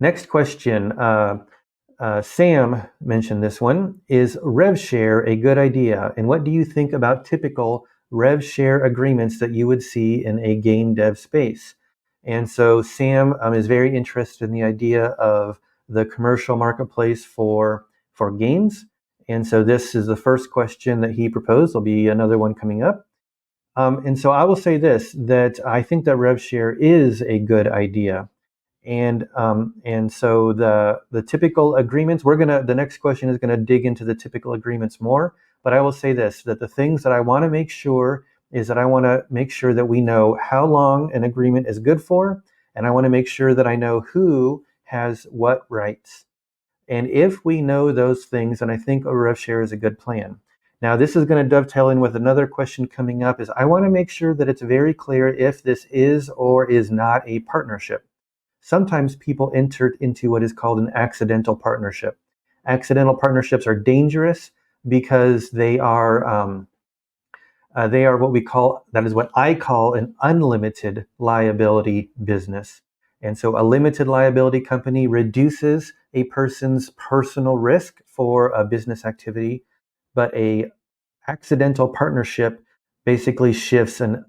Next question. Sam mentioned this one. Is RevShare a good idea? And what do you think about typical RevShare agreements that you would see in a game dev space? And so Sam is very interested in the idea of the commercial marketplace for games. And so this is the first question that he proposed. There'll be another one coming up. And so I will say this, that I think that RevShare is a good idea. And so the typical agreements, the next question is gonna dig into the typical agreements more. But I will say this, that the things that I want to make sure is that I want to make sure that we know how long an agreement is good for, and I want to make sure that I know who has what rights. And if we know those things, then I think a RevShare is a good plan. Now, this is going to dovetail in with another question coming up, is I want to make sure that it's very clear if this is or is not a partnership. Sometimes people enter into what is called an accidental partnership. Accidental partnerships are dangerous because they are that is what I call an unlimited liability business. And so a limited liability company reduces a person's personal risk for a business activity, but a accidental partnership basically shifts an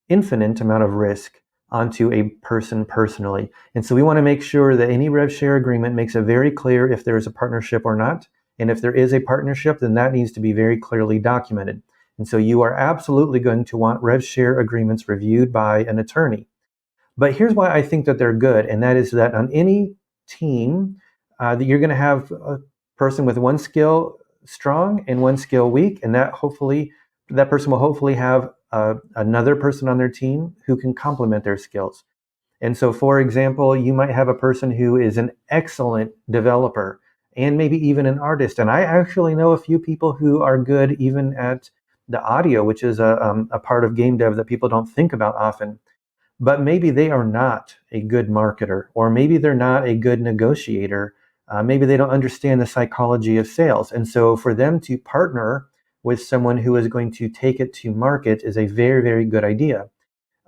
infinite amount of risk onto a person personally. And so we want to make sure that any RevShare agreement makes it very clear if there is a partnership or not. And if there is a partnership, then that needs to be very clearly documented. And so you are absolutely going to want RevShare agreements reviewed by an attorney. But here's why I think that they're good, and that is that on any team, that you're going to have a person with one skill strong and one skill weak, and that person will hopefully have another person on their team who can complement their skills. And so, for example, you might have a person who is an excellent developer and maybe even an artist. And I actually know a few people who are good even at the audio, which is a part of game dev that people don't think about often. But maybe they are not a good marketer, or maybe they're not a good negotiator. Maybe they don't understand the psychology of sales. And so for them to partner with someone who is going to take it to market is a very, very good idea.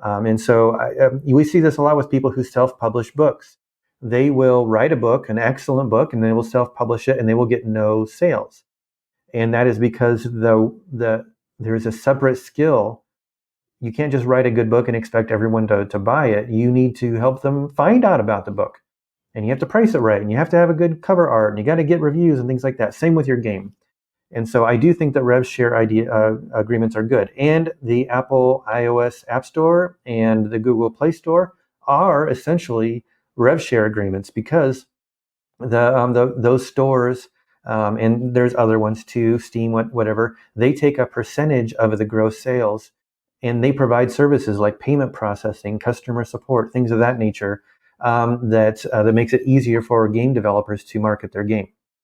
And so we see this a lot with people who self-publish books. They will write a book, an excellent book, and they will self-publish it, and they will get no sales. And that is because there's a separate skill. You can't just write a good book and expect everyone to buy it. You need to help them find out about the book. And you have to price it right, and you have to have a good cover art, and you got to get reviews and things like that. Same with your game. And so I do think that RevShare agreements are good. And the Apple iOS App Store and the Google Play Store are essentially RevShare agreements, because those stores, and there's other ones too, Steam, whatever, they take a percentage of the gross sales, and they provide services like payment processing, customer support, things of that nature, that makes it easier for game developers to market their game.